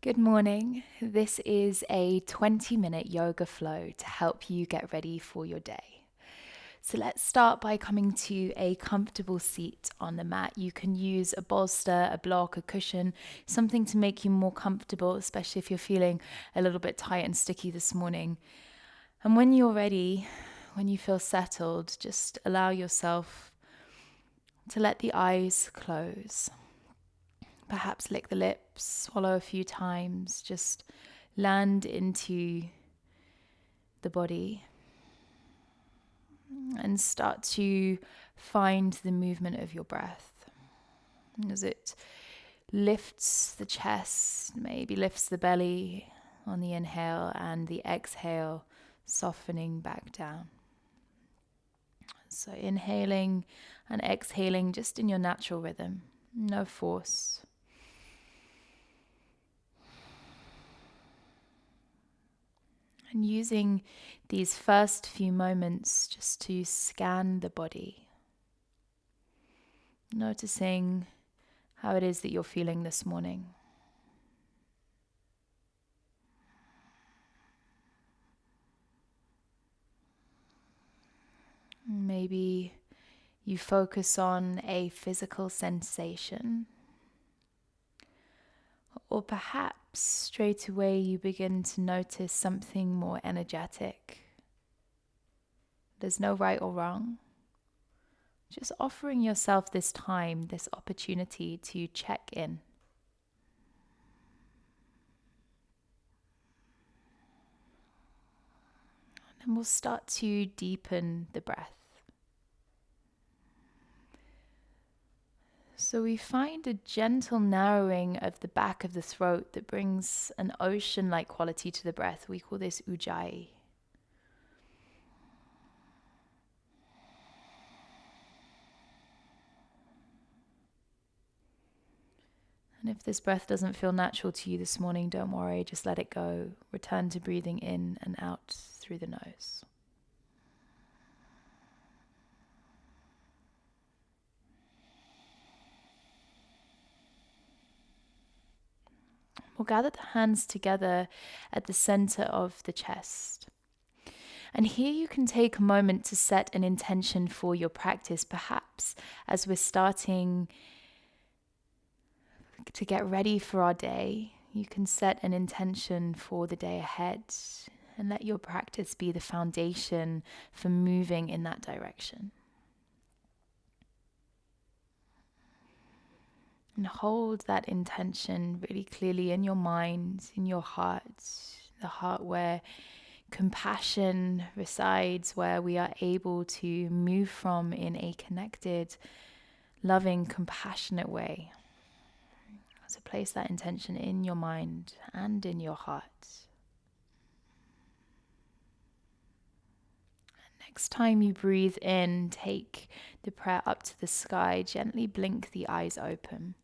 Good morning. This is a 20-minute yoga flow to help you get ready for your day. So let's start by coming to a comfortable seat on the mat. You can use a bolster, a block, a cushion, something to make you more comfortable, especially if you're feeling a little bit tight and sticky this morning. And when you're ready, when you feel settled, just allow yourself to let the eyes close. Perhaps lick the lips, swallow a few times, just land into the body and start to find the movement of your breath as it lifts the chest, maybe lifts the belly on the inhale and the exhale softening back down. So inhaling and exhaling just in your natural rhythm, no force. And using these first few moments just to scan the body, noticing how it is that you're feeling this morning. Maybe you focus on a physical sensation, or perhaps straight away you begin to notice something more energetic. There's no right or wrong. Just offering yourself this time, this opportunity to check in. And we'll start to deepen the breath. So we find a gentle narrowing of the back of the throat that brings an ocean-like quality to the breath. We call this ujjayi. And if this breath doesn't feel natural to you this morning, don't worry, just let it go. Return to breathing in and out through the nose. We'll gather the hands together at the center of the chest. And here you can take a moment to set an intention for your practice, perhaps as we're starting to get ready for our day. You can set an intention for the day ahead and let your practice be the foundation for moving in that direction. And hold that intention really clearly in your mind, in your heart, the heart where compassion resides, where we are able to move from in a connected, loving, compassionate way. So place that intention in your mind and in your heart. Next time you breathe in, take the prayer up to the sky, gently blink the eyes open.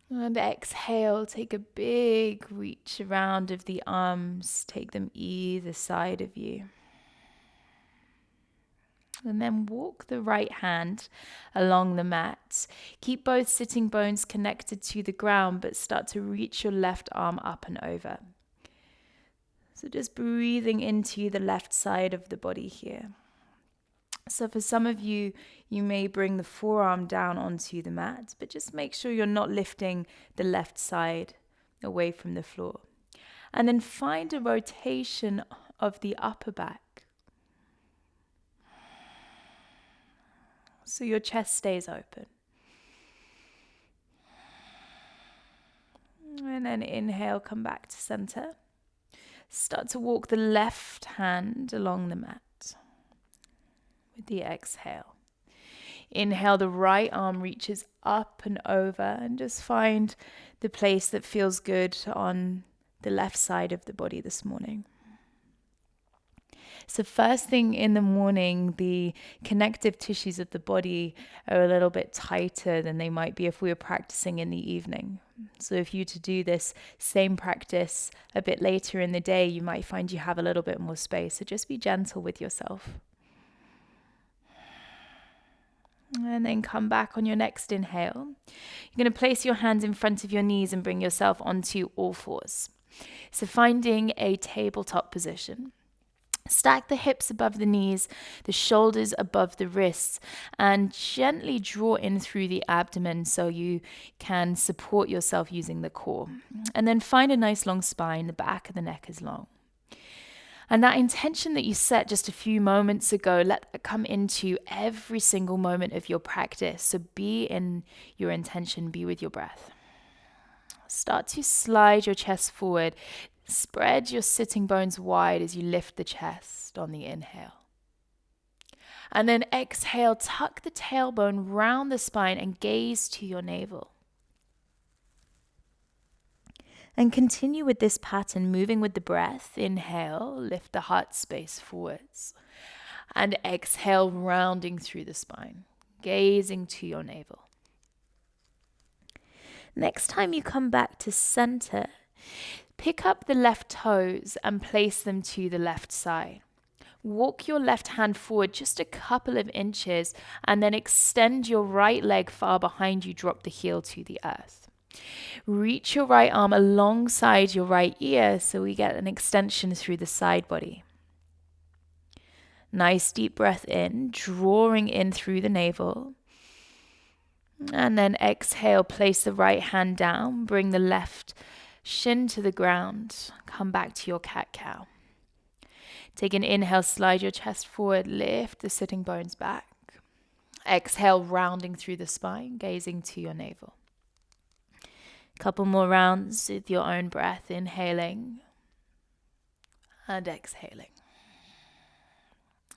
And exhale, take a big reach around of the arms, take them either side of you. And then walk the right hand along the mat. Keep both sitting bones connected to the ground, but start to reach your left arm up and over. So just breathing into the left side of the body here. So for some of you, you may bring the forearm down onto the mat, but just make sure you're not lifting the left side away from the floor. And then find a rotation of the upper back. So your chest stays open. And then inhale, come back to center. Start to walk the left hand along the mat with the exhale. Inhale, the right arm reaches up and over, and just find the place that feels good on the left side of the body this morning. So first thing in the morning, the connective tissues of the body are a little bit tighter than they might be if we were practicing in the evening. So if you were to do this same practice a bit later in the day, you might find you have a little bit more space. So just be gentle with yourself. And then come back on your next inhale. You're going to place your hands in front of your knees and bring yourself onto all fours. So finding a tabletop position. Stack the hips above the knees, the shoulders above the wrists, and gently draw in through the abdomen so you can support yourself using the core. And then find a nice long spine, the back of the neck is long. And that intention that you set just a few moments ago, let that come into every single moment of your practice. So be in your intention, be with your breath. Start to slide your chest forward. Spread your sitting bones wide as you lift the chest on the inhale. And then exhale, tuck the tailbone round the spine and gaze to your navel. And continue with this pattern, moving with the breath. Inhale, lift the heart space forwards. And exhale, rounding through the spine, gazing to your navel. Next time you come back to center, pick up the left toes and place them to the left side. Walk your left hand forward just a couple of inches and then extend your right leg far behind you. Drop the heel to the earth. Reach your right arm alongside your right ear so we get an extension through the side body. Nice deep breath in, drawing in through the navel. And then exhale, place the right hand down, bring the left shin to the ground. Come back to your cat-cow. Take an inhale, slide your chest forward, lift the sitting bones back. Exhale, rounding through the spine, gazing to your navel. Couple more rounds with your own breath, inhaling and exhaling.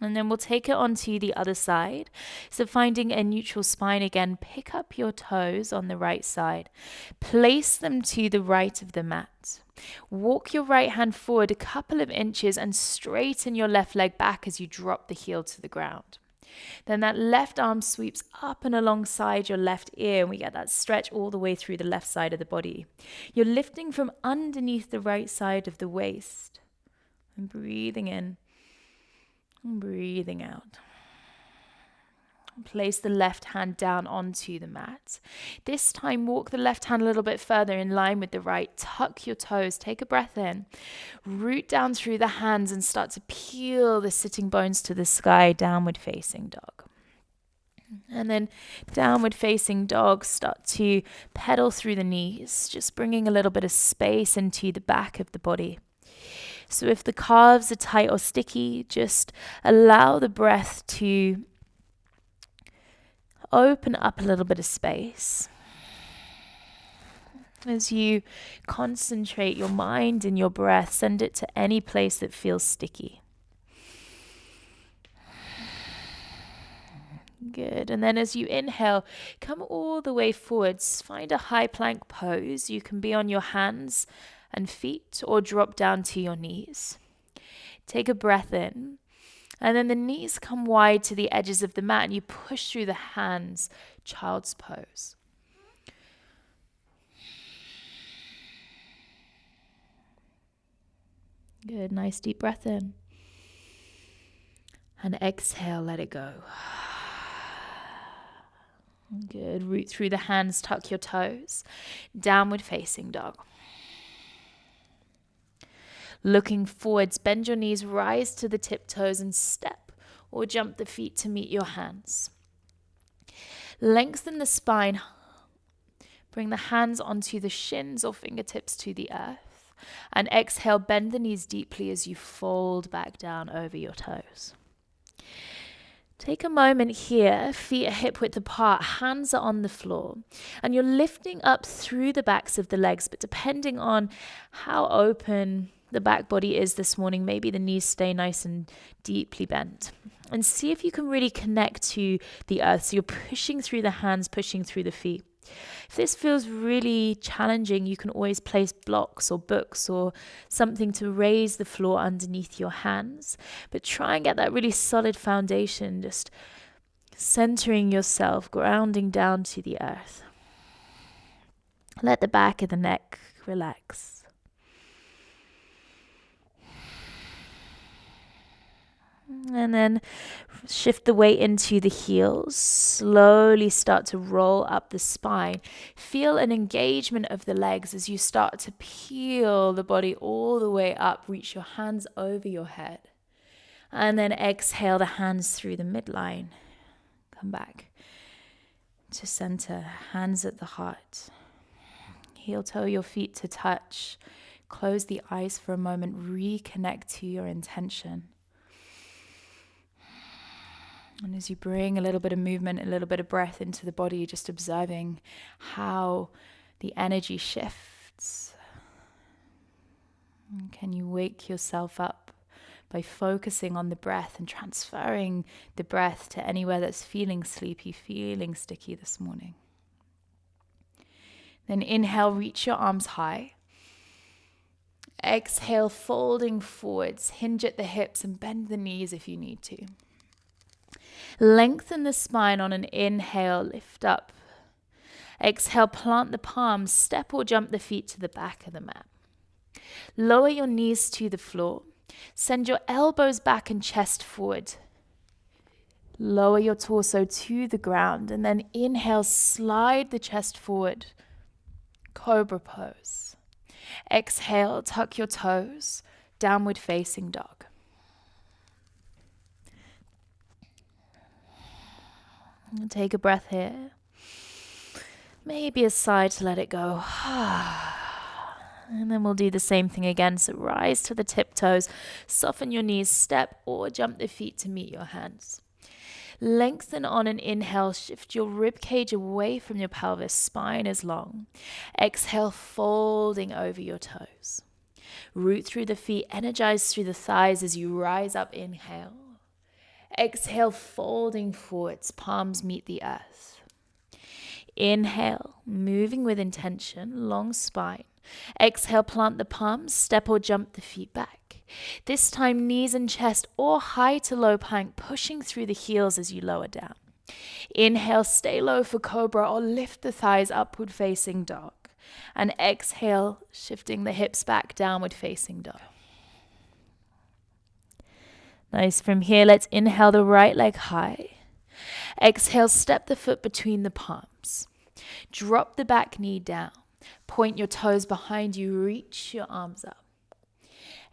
And then we'll take it onto the other side. So finding a neutral spine again, pick up your toes on the right side. Place them to the right of the mat. Walk your right hand forward a couple of inches and straighten your left leg back as you drop the heel to the ground. Then that left arm sweeps up and alongside your left ear, and we get that stretch all the way through the left side of the body. You're lifting from underneath the right side of the waist and breathing in. Breathing out. Place the left hand down onto the mat. This time, walk the left hand a little bit further in line with the right. Tuck your toes. Take a breath in. Root down through the hands and start to peel the sitting bones to the sky. Downward facing dog. And then downward facing dog, start to pedal through the knees, just bringing a little bit of space into the back of the body. So if the calves are tight or sticky, just allow the breath to open up a little bit of space. As you concentrate your mind and your breath, send it to any place that feels sticky. Good. And then as you inhale, come all the way forwards. Find a high plank pose. You can be on your hands and feet or drop down to your knees. Take a breath in. And then the knees come wide to the edges of the mat and you push through the hands, child's pose. Good, nice deep breath in. And exhale, let it go. Good, root through the hands, tuck your toes. Downward facing dog. Looking forwards, bend your knees, rise to the tiptoes and step or jump the feet to meet your hands. Lengthen the spine. Bring the hands onto the shins or fingertips to the earth. And exhale, bend the knees deeply as you fold back down over your toes. Take a moment here, feet are hip width apart, hands are on the floor, and you're lifting up through the backs of the legs, but depending on how open the back body is this morning, maybe the knees stay nice and deeply bent. And see if you can really connect to the earth. So you're pushing through the hands, pushing through the feet. If this feels really challenging, you can always place blocks or books or something to raise the floor underneath your hands. But try and get that really solid foundation, just centering yourself, grounding down to the earth. Let the back of the neck relax. And then shift the weight into the heels. Slowly start to roll up the spine. Feel an engagement of the legs as you start to peel the body all the way up. Reach your hands over your head. And then exhale the hands through the midline. Come back to center, hands at the heart. Heel toe your feet to touch. Close the eyes for a moment. Reconnect to your intention. And as you bring a little bit of movement, a little bit of breath into the body, just observing how the energy shifts. And can you wake yourself up by focusing on the breath and transferring the breath to anywhere that's feeling sleepy, feeling sticky this morning? Then inhale, reach your arms high. Exhale, folding forwards, hinge at the hips and bend the knees if you need to. Lengthen the spine on an inhale, lift up. Exhale, plant the palms, step or jump the feet to the back of the mat. Lower your knees to the floor. Send your elbows back and chest forward. Lower your torso to the ground and then inhale, slide the chest forward. Cobra pose. Exhale, tuck your toes, downward facing dog. And take a breath here. Maybe a sigh to let it go. And then we'll do the same thing again. So rise to the tiptoes, soften your knees, step or jump the feet to meet your hands. Lengthen on an inhale, shift your rib cage away from your pelvis, spine is long. Exhale, folding over your toes. Root through the feet, energize through the thighs as you rise up, inhale. Exhale, folding forwards, palms meet the earth. Inhale, moving with intention, long spine. Exhale, plant the palms, step or jump the feet back. This time, knees and chest or high to low plank, pushing through the heels as you lower down. Inhale, stay low for cobra or lift the thighs, upward facing dog. And exhale, shifting the hips back, downward facing dog. Nice. From here, let's inhale the right leg high. Exhale, step the foot between the palms. Drop the back knee down. Point your toes behind you, reach your arms up.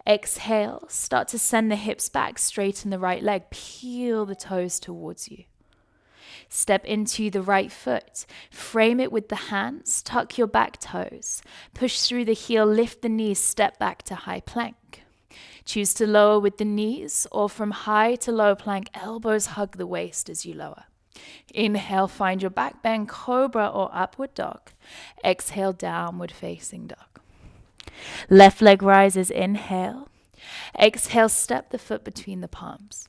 Exhale, start to send the hips back, straighten the right leg, peel the toes towards you. Step into the right foot, frame it with the hands, tuck your back toes, push through the heel, lift the knees, step back to high plank. Choose to lower with the knees or from high to low plank, elbows hug the waist as you lower. Inhale, find your back bend, cobra or upward dog. Exhale, downward facing dog. Left leg rises, inhale. Exhale, step the foot between the palms.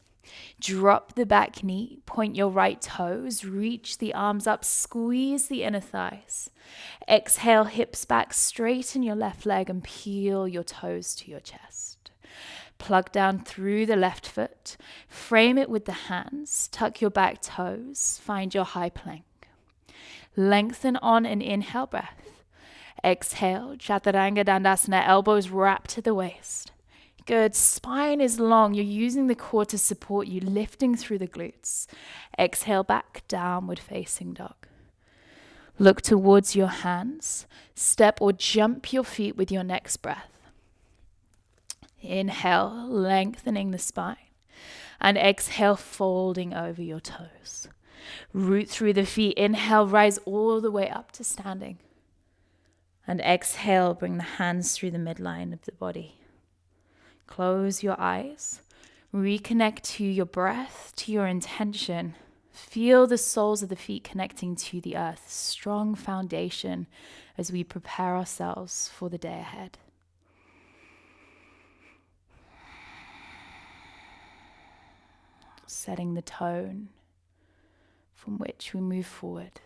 Drop the back knee, point your right toes, reach the arms up, squeeze the inner thighs. Exhale, hips back, straighten your left leg and peel your toes to your chest. Plug down through the left foot, frame it with the hands, tuck your back toes, find your high plank. Lengthen on an inhale breath. Exhale, Chaturanga Dandasana, elbows wrap to the waist. Good, spine is long, you're using the core to support you, lifting through the glutes. Exhale back, downward facing dog. Look towards your hands, step or jump your feet with your next breath. Inhale, lengthening the spine. And exhale, folding over your toes. Root through the feet. Inhale, rise all the way up to standing. And exhale, bring the hands through the midline of the body. Close your eyes. Reconnect to your breath, to your intention. Feel the soles of the feet connecting to the earth. Strong foundation as we prepare ourselves for the day ahead. Setting the tone from which we move forward.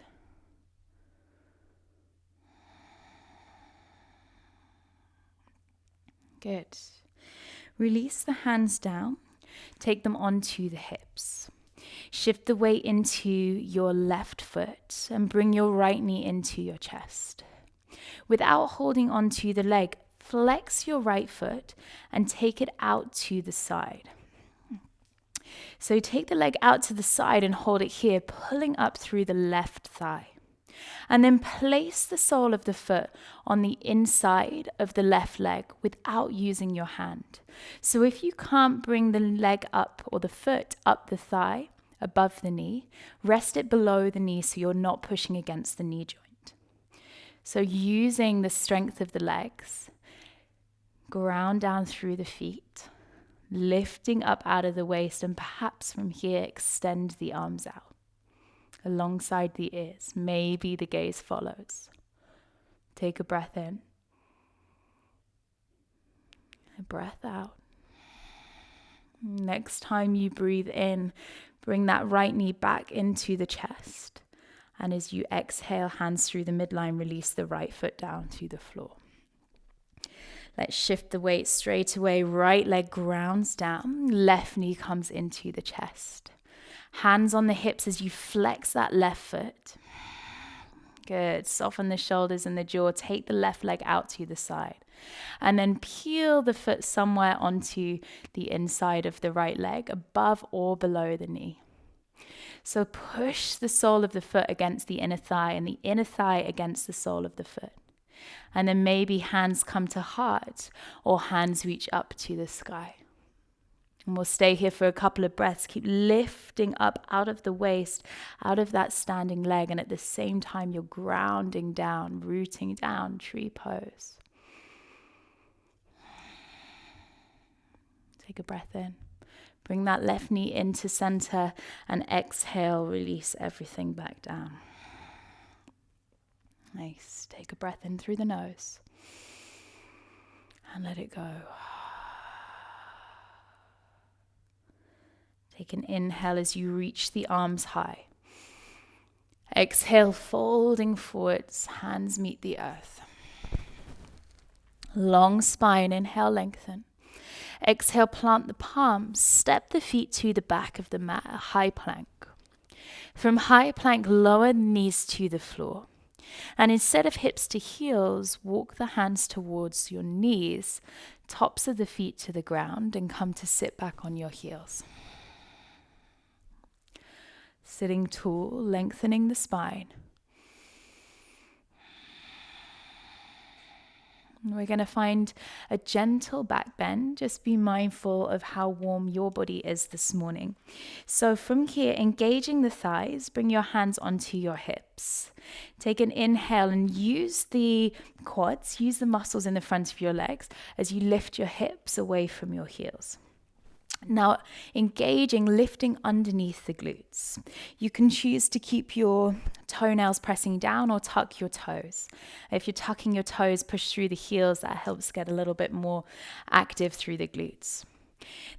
Good. Release the hands down. Take them onto the hips. Shift the weight into your left foot and bring your right knee into your chest. Without holding onto the leg, flex your right foot and take it out to the side. So take the leg out to the side and hold it here, pulling up through the left thigh. And then place the sole of the foot on the inside of the left leg without using your hand. So if you can't bring the leg up or the foot up the thigh, above the knee, rest it below the knee so you're not pushing against the knee joint. So using the strength of the legs, ground down through the feet, lifting up out of the waist, and perhaps from here extend the arms out alongside the ears. Maybe the gaze follows. Take a breath in, a breath out. Next time you breathe in, bring that right knee back into the chest. And as you exhale, hands through the midline, release the right foot down to the floor. Let's shift the weight straight away. Right leg grounds down, left knee comes into the chest. Hands on the hips as you flex that left foot. Good. Soften the shoulders and the jaw. Take the left leg out to the side. And then peel the foot somewhere onto the inside of the right leg, above or below the knee. So push the sole of the foot against the inner thigh and the inner thigh against the sole of the foot. And then maybe hands come to heart or hands reach up to the sky. And we'll stay here for a couple of breaths. Keep lifting up out of the waist, out of that standing leg. And at the same time, you're grounding down, rooting down, tree pose. Take a breath in. Bring that left knee into center and exhale, release everything back down. Nice. Take a breath in through the nose and let it go. Take an inhale as you reach the arms high. Exhale, folding forwards, hands meet the earth. Long spine, inhale, lengthen. Exhale, plant the palms, step the feet to the back of the mat, a high plank. From high plank, lower the knees to the floor. And instead of hips to heels, walk the hands towards your knees, tops of the feet to the ground, and come to sit back on your heels. Sitting tall, lengthening the spine. We're going to find a gentle back bend. Just be mindful of how warm your body is this morning. So from here, engaging the thighs, bring your hands onto your hips. Take an inhale and use the quads, use the muscles in the front of your legs as you lift your hips away from your heels. Now, engaging, lifting underneath the glutes. You can choose to keep your toenails pressing down or tuck your toes. If you're tucking your toes, push through the heels. That helps get a little bit more active through the glutes.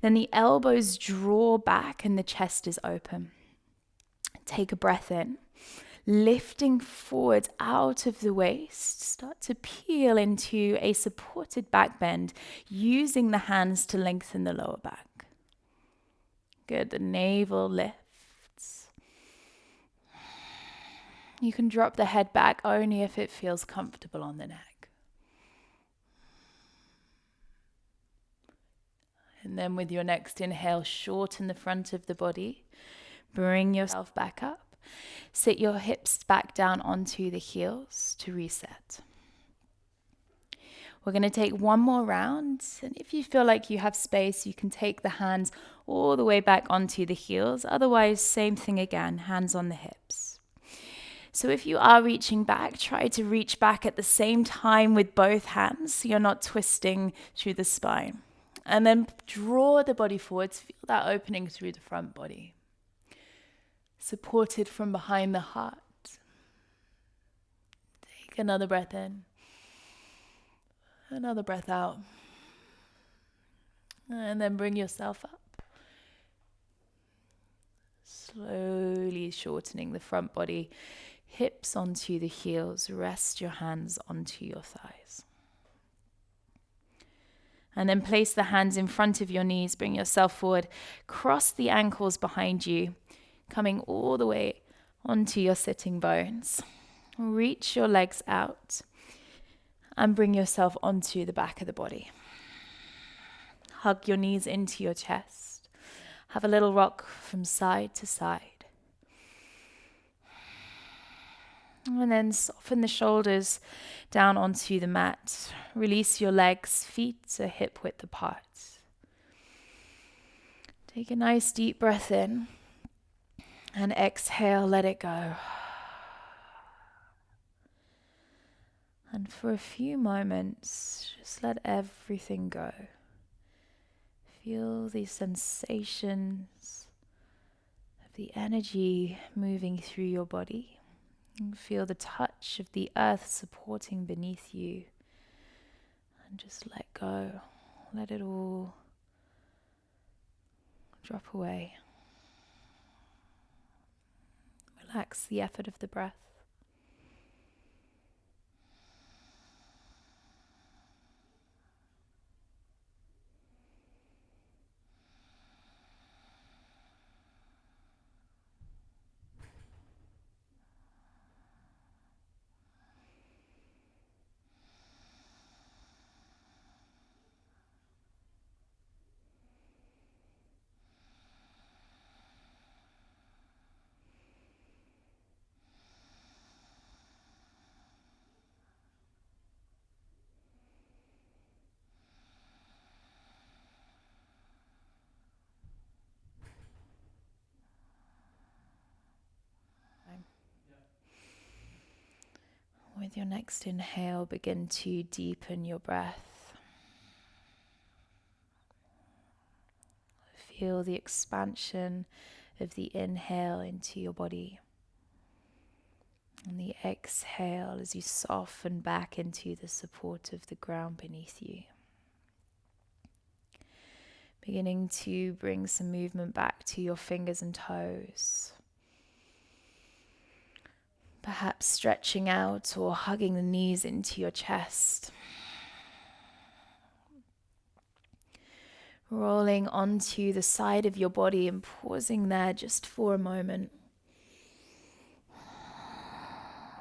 Then the elbows draw back and the chest is open. Take a breath in. Lifting forward out of the waist, start to peel into a supported back bend, using the hands to lengthen the lower back. Good, the navel lifts. You can drop the head back only if it feels comfortable on the neck. And then with your next inhale, shorten the front of the body. Bring yourself back up. Sit your hips back down onto the heels to reset. We're going to take one more round, and if you feel like you have space, you can take the hands all the way back onto the heels. Otherwise, same thing again, hands on the hips. So if you are reaching back, try to reach back at the same time with both hands so you're not twisting through the spine. And then draw the body forwards, feel that opening through the front body. Supported from behind the heart. Take another breath in. Another breath out. And then bring yourself up. Slowly shortening the front body. Hips onto the heels. Rest your hands onto your thighs. And then place the hands in front of your knees. Bring yourself forward. Cross the ankles behind you. Coming all the way onto your sitting bones. Reach your legs out. And bring yourself onto the back of the body. Hug your knees into your chest. Have a little rock from side to side. And then soften the shoulders down onto the mat. Release your legs, feet are hip width apart. Take a nice deep breath in and exhale, let it go. And for a few moments, just let everything go. Feel the sensations of the energy moving through your body. And feel the touch of the earth supporting beneath you. And just let go. Let it all drop away. Relax the effort of the breath. With your next inhale, begin to deepen your breath. Feel the expansion of the inhale into your body. And the exhale as you soften back into the support of the ground beneath you. Beginning to bring some movement back to your fingers and toes. Perhaps stretching out or hugging the knees into your chest. Rolling onto the side of your body and pausing there just for a moment.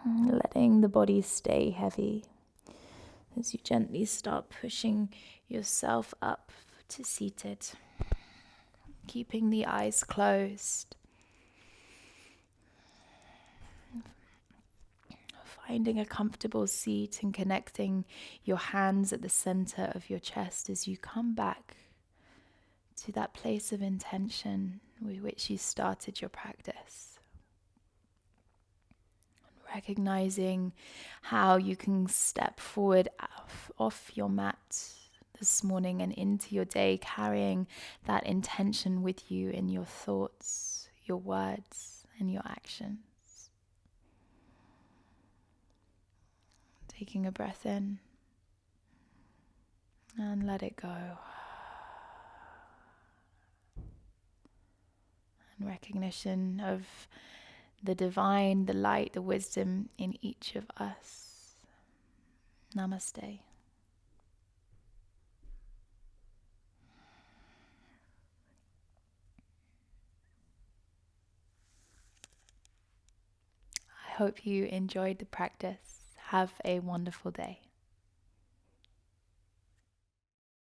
Letting the body stay heavy as you gently start pushing yourself up to seated. Keeping the eyes closed. Finding a comfortable seat and connecting your hands at the center of your chest as you come back to that place of intention with which you started your practice. Recognizing how you can step forward off your mat this morning and into your day, carrying that intention with you in your thoughts, your words, and your actions. Taking a breath in and let it go. And recognition of the divine, the light, the wisdom in each of us. Namaste. I hope you enjoyed the practice. Have a wonderful day.